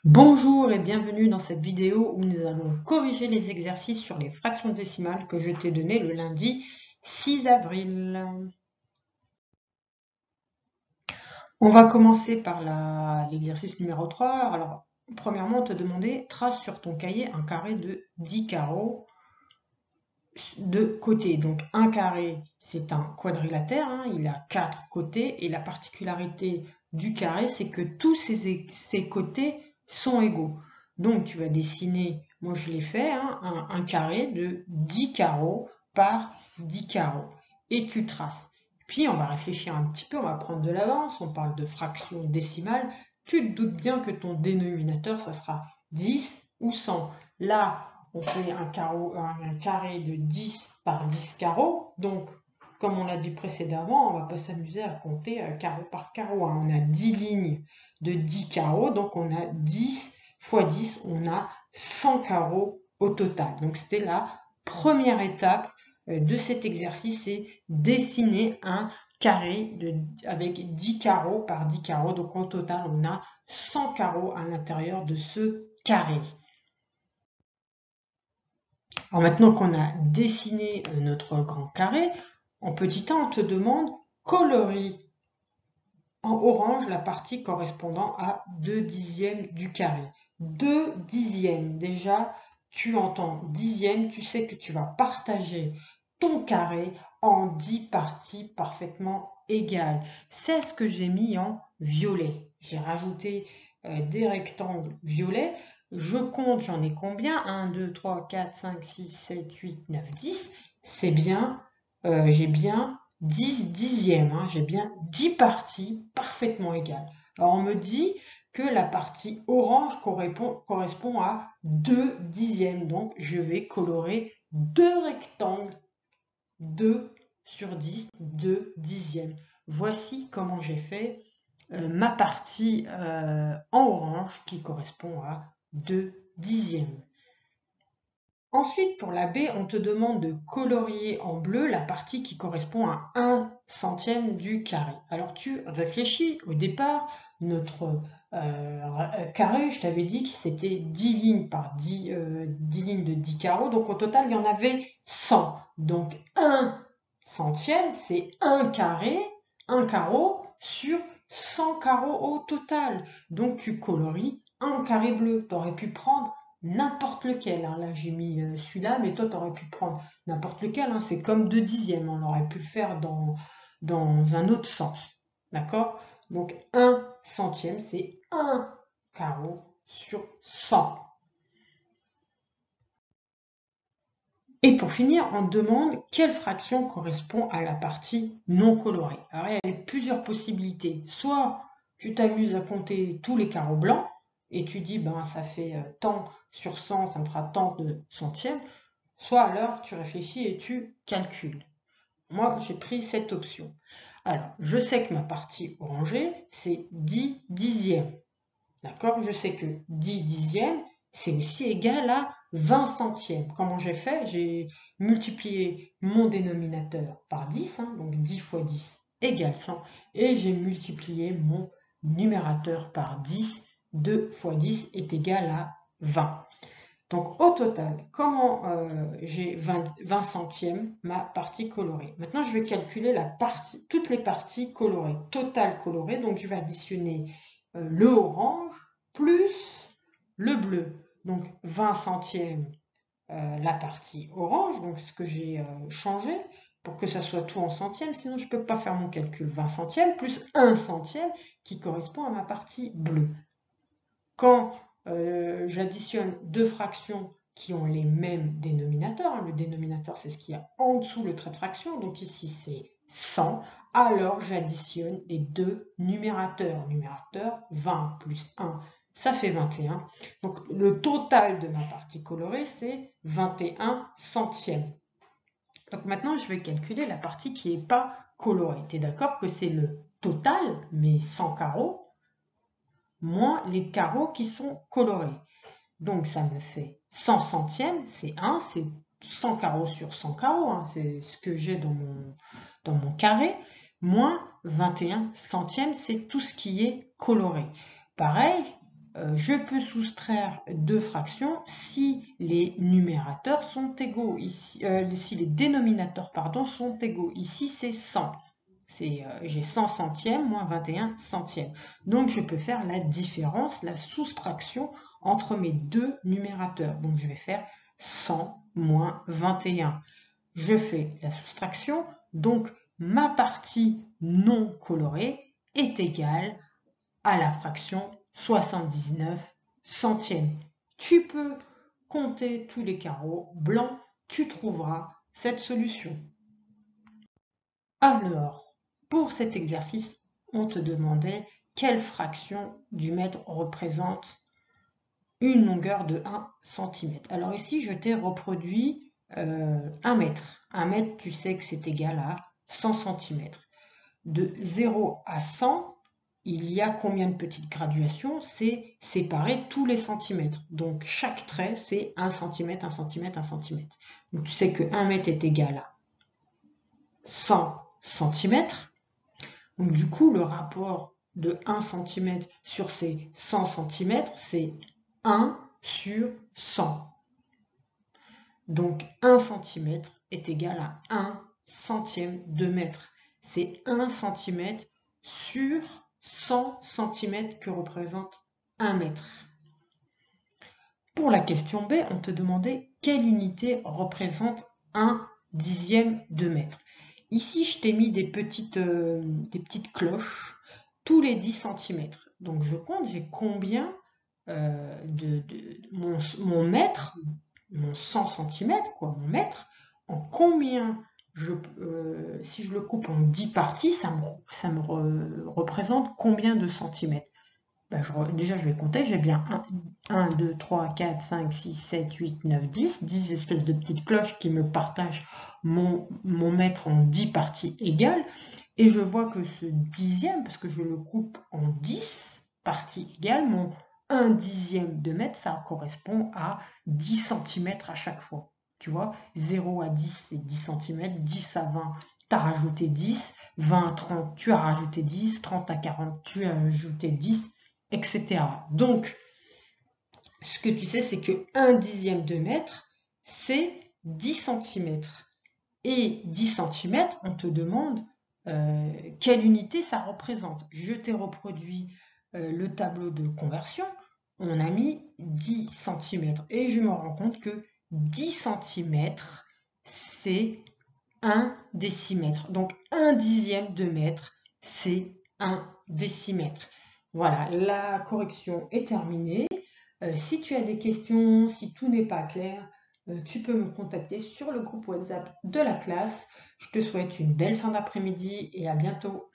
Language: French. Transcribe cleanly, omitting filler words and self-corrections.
Bonjour et bienvenue dans cette vidéo où nous allons corriger les exercices sur les fractions décimales que je t'ai donné le lundi 6 avril. On va commencer par l'exercice numéro 3. Alors, premièrement, on te demandait, trace sur ton cahier un carré de 10 carreaux de côté. Donc, un carré, c'est un quadrilatère, hein, il a 4 côtés et la particularité du carré, c'est que tous ses côtés sont égaux. Donc, tu vas dessiner, moi je l'ai fait, hein, un carré de 10 carreaux par 10 carreaux. Et tu traces. Puis, on va réfléchir un petit peu, on va prendre de l'avance, on parle de fraction décimale. Tu te doutes bien que ton dénominateur, ça sera 10 ou 100. Là, on fait un carré de 10 par 10 carreaux. Donc, comme on l'a dit précédemment, on ne va pas s'amuser à compter carreau par carreau. Hein. On a 10 lignes de 10 carreaux, donc on a 10 fois 10, on a 100 carreaux au total. Donc, c'était la première étape de cet exercice, c'est dessiner un carré avec 10 carreaux par 10 carreaux. Donc, au total, on a 100 carreaux à l'intérieur de ce carré. Alors maintenant qu'on a dessiné notre grand carré, en petit a, on te demande colorie en orange la partie correspondant à 2 dixièmes du carré. 2 dixièmes, déjà, tu entends dixième, tu sais que tu vas partager ton carré en 10 parties parfaitement égales. C'est ce que j'ai mis en violet. J'ai rajouté des rectangles violets. Je compte, j'en ai combien? 1, 2, 3, 4, 5, 6, 7, 8, 9, 10. C'est bien, j'ai bien 10 dixièmes, hein, j'ai bien 10 parties parfaitement égales. Alors on me dit que la partie orange correspond à 2 dixièmes, donc je vais colorer deux rectangles, 2 sur 10, 2 dixièmes. Voici comment j'ai fait ma partie en orange qui correspond à 2 dixièmes. Ensuite, pour la B, on te demande de colorier en bleu la partie qui correspond à 1 centième du carré. Alors tu réfléchis, au départ, notre carré, je t'avais dit que c'était 10 lignes par 10 lignes de 10 carreaux, donc au total, il y en avait 100. Donc 1 centième, c'est 1 carreau sur 100 carreaux au total. Donc tu colories un carré bleu. Tu aurais pu prendre n'importe lequel. Hein. Là, j'ai mis celui-là, mais toi, tu aurais pu prendre n'importe lequel. Hein. C'est comme 2 dixièmes. On aurait pu le faire dans un autre sens. D'accord? Donc, 1 centième, c'est 1 carreau sur 100. Et pour finir, on demande quelle fraction correspond à la partie non colorée. Alors, il y a plusieurs possibilités. Soit tu t'amuses à compter tous les carreaux blancs, et tu dis, ben, ça fait tant sur 100, ça me fera tant de centièmes. Soit alors tu réfléchis et tu calcules. Moi, j'ai pris cette option. Alors, je sais que ma partie orangée, c'est 10 dixièmes. D'accord? Je sais que 10 dixièmes, c'est aussi égal à 20 centièmes. Comment j'ai fait? J'ai multiplié mon dénominateur par 10, hein, donc 10 fois 10 égale 100, et j'ai multiplié mon numérateur par 10. 2 fois 10 est égal à 20. Donc au total, comment j'ai 20 centièmes ma partie colorée. Maintenant, je vais calculer toutes les parties colorées, totale colorée. Donc je vais additionner le orange plus le bleu. Donc 20 centièmes la partie orange, donc ce que j'ai changé pour que ça soit tout en centièmes, sinon je ne peux pas faire mon calcul. 20 centièmes plus 1 centième qui correspond à ma partie bleue. Quand j'additionne deux fractions qui ont les mêmes dénominateurs, hein, le dénominateur c'est ce qu'il y a en dessous le trait de fraction, donc ici c'est 100, alors j'additionne les deux numérateurs. Numérateur 20 plus 1, ça fait 21. Donc le total de ma partie colorée c'est 21 centièmes. Donc maintenant je vais calculer la partie qui n'est pas colorée. Tu es d'accord que c'est le total, mais sans carreaux, moins les carreaux qui sont colorés. Donc ça me fait 100 centièmes, c'est 1, c'est 100 carreaux sur 100 carreaux, hein, c'est ce que j'ai dans mon carré, moins 21 centièmes, c'est tout ce qui est coloré. Pareil, je peux soustraire deux fractions si les numérateurs sont égaux. Ici, si les dénominateurs pardon, sont égaux. Ici, c'est 100. J'ai 100 centièmes moins 21 centièmes. Donc, je peux faire la différence, la soustraction entre mes deux numérateurs. Donc, je vais faire 100 moins 21. Je fais la soustraction. Donc, ma partie non colorée est égale à la fraction 79 centièmes. Tu peux compter tous les carreaux blancs, tu trouveras cette solution. Alors, pour cet exercice, on te demandait quelle fraction du mètre représente une longueur de 1 cm. Alors ici, je t'ai reproduit 1 mètre. 1 mètre, tu sais que c'est égal à 100 cm. De 0 à 100, il y a combien de petites graduations? C'est séparer tous les centimètres. Donc chaque trait, c'est 1 cm, 1 cm, 1 cm. Donc tu sais que 1 mètre est égal à 100 cm. Donc du coup, le rapport de 1 cm sur ces 100 cm, c'est 1 sur 100. Donc 1 cm est égal à 1 centième de mètre. C'est 1 cm sur 100 cm que représente 1 mètre. Pour la question B, on te demandait quelle unité représente 1 dixième de mètre. Ici, je t'ai mis des petites cloches tous les 10 cm. Donc je compte, j'ai combien mon mètre, mon 100 cm, quoi, mon mètre, en combien, si je le coupe en 10 parties, ça me représente combien de centimètres? Ben, déjà, je vais compter, j'ai bien 1, 2, 3, 4, 5, 6, 7, 8, 9, 10, 10 espèces de petites cloches qui me partagent mon mètre en 10 parties égales, et je vois que ce dixième, parce que je le coupe en 10 parties égales, mon 1 dixième de mètre, ça correspond à 10 cm à chaque fois. Tu vois, 0 à 10, c'est 10 cm, 10 à 20, tu as rajouté 10, 20 à 30, tu as rajouté 10, 30 à 40, tu as ajouté 10, etc. Donc, ce que tu sais, c'est que 1 dixième de mètre, c'est 10 cm. Et 10 cm, on te demande quelle unité ça représente. Je t'ai reproduit le tableau de conversion, on a mis 10 cm. Et je me rends compte que 10 cm, c'est 1 décimètre. Donc 1 dixième de mètre, c'est 1 décimètre. Voilà, la correction est terminée. Si tu as des questions, si tout n'est pas clair, tu peux me contacter sur le groupe WhatsApp de la classe. Je te souhaite une belle fin d'après-midi et à bientôt.